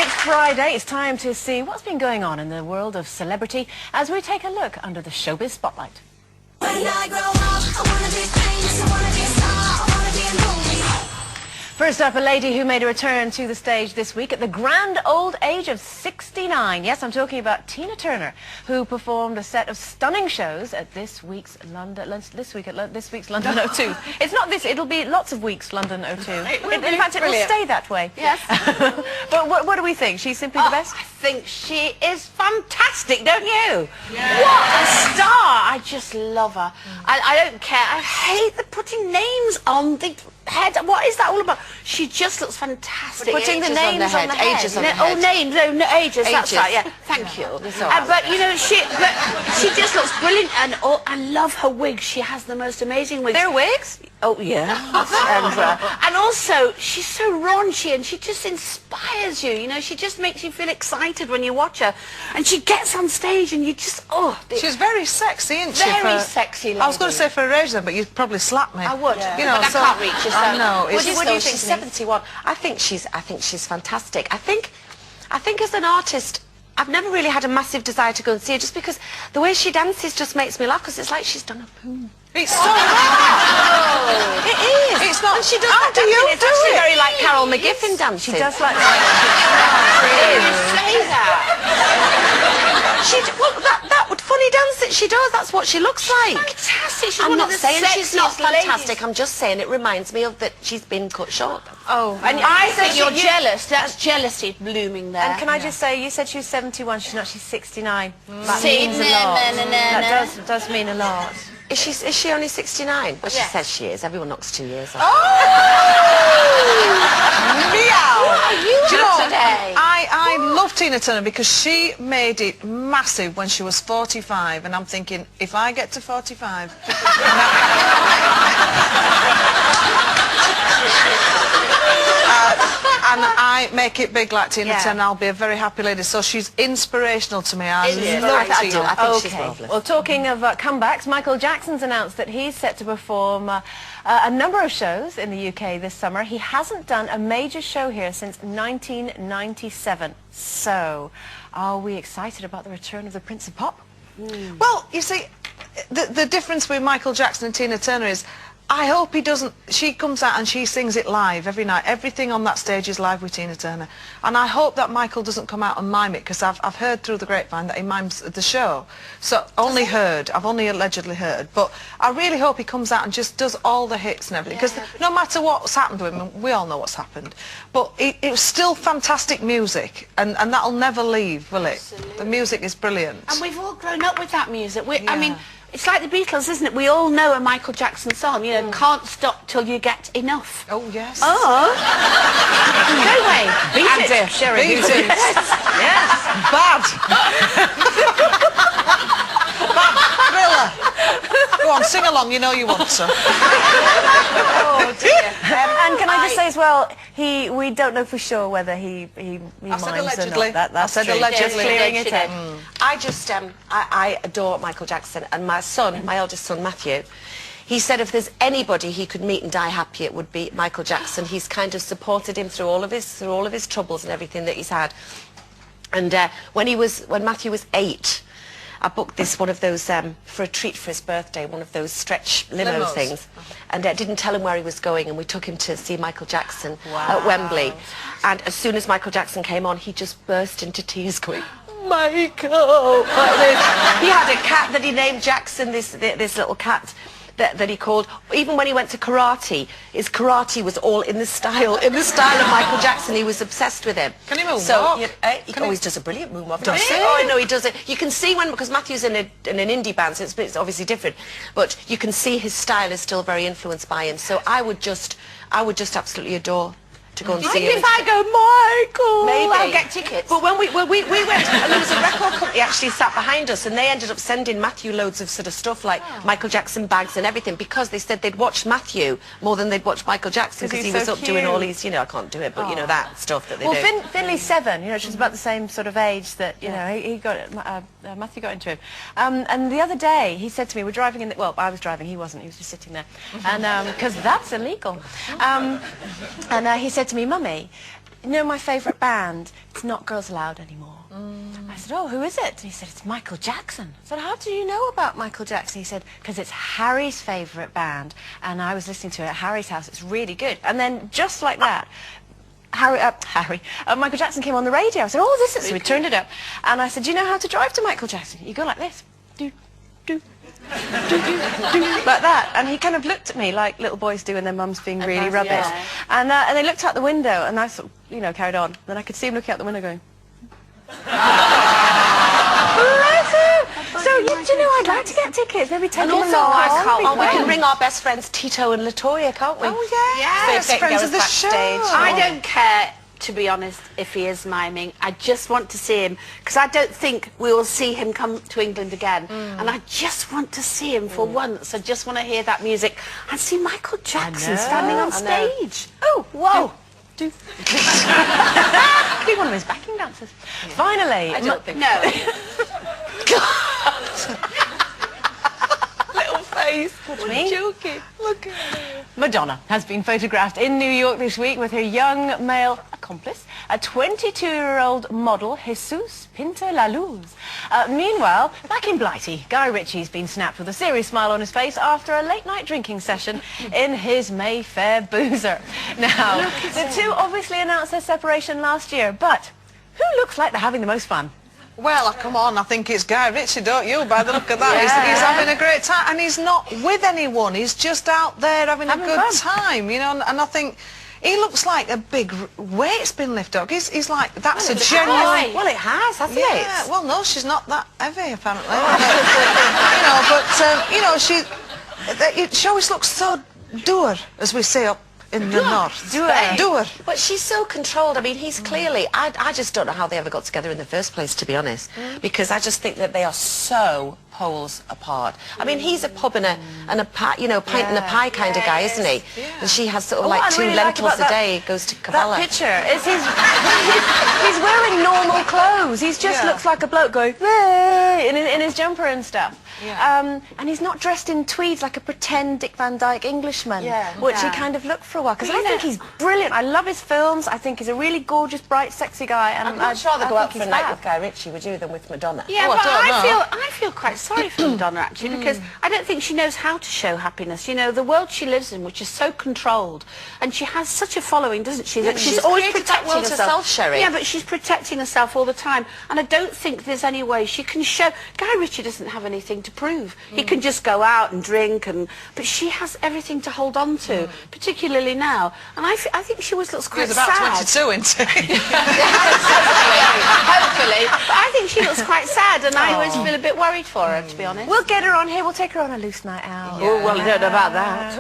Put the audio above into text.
It's Friday. It's time to see what's been going on in the world of celebrity as we take a look under the showbiz spotlight. When I grow up, I wanna be famous, I wanna be a star, I wanna be a movie. First up, a lady who made a return to the stage this week at the grand old age of 69. Yes, I'm talking about Tina Turner, who performed a set of stunning shows at this week's London O2. It's not this; it'll be lots of weeks London O2. In fact, it will stay that way. Yes. But what do we think? She's simply the best. I think she is fantastic, don't you? Yeah. What a star! I just love her. I don't care. I hate the putting names on the head. What is that all about? She just looks fantastic. Putting the names on the head. Ages on the head. Oh, names. No, ages. That's right. Yeah. Thank you. But you know, she just looks brilliant, and I love her wigs. She has the most amazing wigs. They're wigs? Oh yeah. And also, she's so raunchy, and she just inspires you. You know, she just makes you feel excited when you watch her, and she gets on stage, and you just She's very sexy, isn't she? Very sexy lady. I was going to say for her age then, but you'd probably slap me. I would. Yeah. You know, but I can't reach you. So. I know. What do you think? She's 71. I think she's fantastic. I think as an artist, I've never really had a massive desire to go and see her, just because the way she dances just makes me laugh, because it's like she's done a poom. It's so bad. It is. It's not. And she does How that do you dancing. It's do actually it? very like Carol McGiffin dancing. She does like Say that. Well, that funny dance that she does, that's what she looks like. Fantastic. She's I'm one not of the saying she's not sexiest fantastic. ladies. I'm just saying it reminds me of that she's been cut short. Oh, And I think you're jealous. That's jealousy blooming there. And can I just say, you said she was 71. She's not. She's 69. That See, means a lot. no. That does mean a lot. Is she only 69? Well, she Yes. says she is. Everyone knocks 2 years off. Meow. Do you know, today? I love Tina Turner because she made it massive when she was 45, and I'm thinking, if I get to 45... and I make it big like Tina Turner, I'll be a very happy lady. So she's inspirational to me. I love Tina. I think she's marvellous. Well, talking of comebacks, Michael Jackson's announced that he's set to perform a number of shows in the UK this summer. He hasn't done a major show here since 1997. So, are we excited about the return of the Prince of Pop? Well, you see, the difference with Michael Jackson and Tina Turner is, I hope he doesn't... She comes out and she sings it live every night. Everything on that stage is live with Tina Turner. And I hope that Michael doesn't come out and mime it, because I've heard through the grapevine that he mimes the show. So, I've only allegedly heard. But I really hope he comes out and just does all the hits and everything. Because no matter what's happened to him, and we all know what's happened, but it was still fantastic music. And that'll never leave, will it? Absolutely. The music is brilliant. And we've all grown up with that music. I mean... It's like the Beatles, isn't it? We all know a Michael Jackson song, you know, Can't Stop Till You Get Enough. Oh, yes. Oh. No way. Beat it, Sherrie Hewson. Yes. Bad. Bad thriller. Go on, sing along, you know you want to. Oh, dear. And can I just say as well, we don't know for sure whether he I minds said or allegedly. not. That's I said true. allegedly. Just clearing it up. I just, I adore Michael Jackson, and my son, my eldest son, Matthew, he said if there's anybody he could meet and die happy, it would be Michael Jackson. He's kind of supported him through all of his troubles and everything that he's had. And when Matthew was 8, I booked one of those, for a treat for his birthday, one of those stretch limo things, and didn't tell him where he was going, and we took him to see Michael Jackson at Wembley. And as soon as Michael Jackson came on, he just burst into tears going, Michael! He had a cat that he named Jackson, this little cat that he called. Even when he went to karate, his karate was all in the style of Michael Jackson. He was obsessed with him. Can he moonwalk? So, he always does a brilliant moonwalk. Does he? Oh, I know he does it. You can see because Matthew's in an indie band, so it's obviously different. But you can see his style is still very influenced by him. So I would just absolutely adore to go and see him. If I go, Michael, Maybe. I'll get tickets. But when we went, and there was a record company actually sat behind us, and they ended up sending Matthew loads of sort of stuff like Michael Jackson bags and everything, because they said they'd watched Matthew more than they'd watched Michael Jackson, because he was up doing all these, you know, I can't do it, but you know, that stuff that they do. Well, Finley's 7, you know, she's about the same sort of age that, you know, he got, Matthew got into him. And the other day, he said to me, we're driving in, well, I was driving, he wasn't, he was just sitting there, and, because that's illegal. And he said to me, Mummy, you know my favourite band? It's not Girls Aloud anymore. I said, oh, who is it? And he said, it's Michael Jackson. I said, how do you know about Michael Jackson? He said, because it's Harry's favourite band, and I was listening to it at Harry's house. It's really good. And then, just like that, Michael Jackson came on the radio. I said, oh, this is... So we turned it up. And I said, do you know how to drive to Michael Jackson? You go like this. Do, do, do, do, do, like that. And he kind of looked at me like little boys do when their mum's being really rubbish. Yeah. And they looked out the window, and I sort of, you know, carried on. Then I could see him looking out the window going... Bless him! So, do you know, I'd like to get tickets. Maybe take them along. Oh, we can ring our best friends Tito and Latoya, can't we? Oh, yes, So friends of the show. I don't care, to be honest, if he is miming. I just want to see him, because I don't think we will see him come to England again. And I just want to see him for once. I just want to hear that music and see Michael Jackson standing on stage. Oh, whoa! Be one of his backing dancers. Yeah. Finally, I don't think no. Little face. What me? Joking. Look at her. Madonna has been photographed in New York this week with her young male accomplice, a 22-year-old model, Jesus Pinto La Luz. Meanwhile, back in Blighty, Guy Ritchie's been snapped with a serious smile on his face after a late-night drinking session in his Mayfair boozer. Now, the two obviously announced their separation last year, but who looks like they're having the most fun? Well, come on, I think it's Guy Ritchie, don't you, by the look of that? Yeah. He's having a great time, and he's not with anyone. He's just out there having a good time, you know, and I think he looks like a big weight's been lifted up. He's like, that's a genuine... Well, it has, hasn't Yeah, it? well, no, she's not that heavy, apparently. You know, she always looks so dour, as we say up in the north. Doer. But she's so controlled. I mean, he's clearly... I just don't know how they ever got together in the first place, to be honest. Because I just think that they are so poles apart. I mean, he's a pub and a pie, you know, pint and a pie kind of guy, isn't he? Yeah. And she has sort of like I 2 really lentils like a day, goes to Cavala. That picture is he's wearing normal clothes. He just looks like a bloke going in his jumper and stuff. Yeah. And he's not dressed in tweeds like a pretend Dick Van Dyke Englishman, which he kind of looked for a while. Because I think he's brilliant. I love his films. I think he's a really gorgeous, bright, sexy guy. And I'd much rather go out for a night with Guy Ritchie, would you, than with Madonna? Yeah, Oh, but I I feel quite sorry for Madonna, actually, because I don't think she knows how to show happiness. You know, the world she lives in, which is so controlled, and she has such a following, doesn't she? That she's always created protecting that world herself, Sherrie. Yeah, but she's protecting herself all the time, and I don't think there's any way she can show... Guy Ritchie doesn't have anything to prove. He can just go out and drink, but she has everything to hold on to, particularly now. And I think she always looks quite He's about sad. 22, isn't he? Hopefully. But I think she looks quite sad, and I always feel a bit worried for her, to be honest. We'll get her on here. We'll take her on a loose night out. Oh, well, I don't know about that.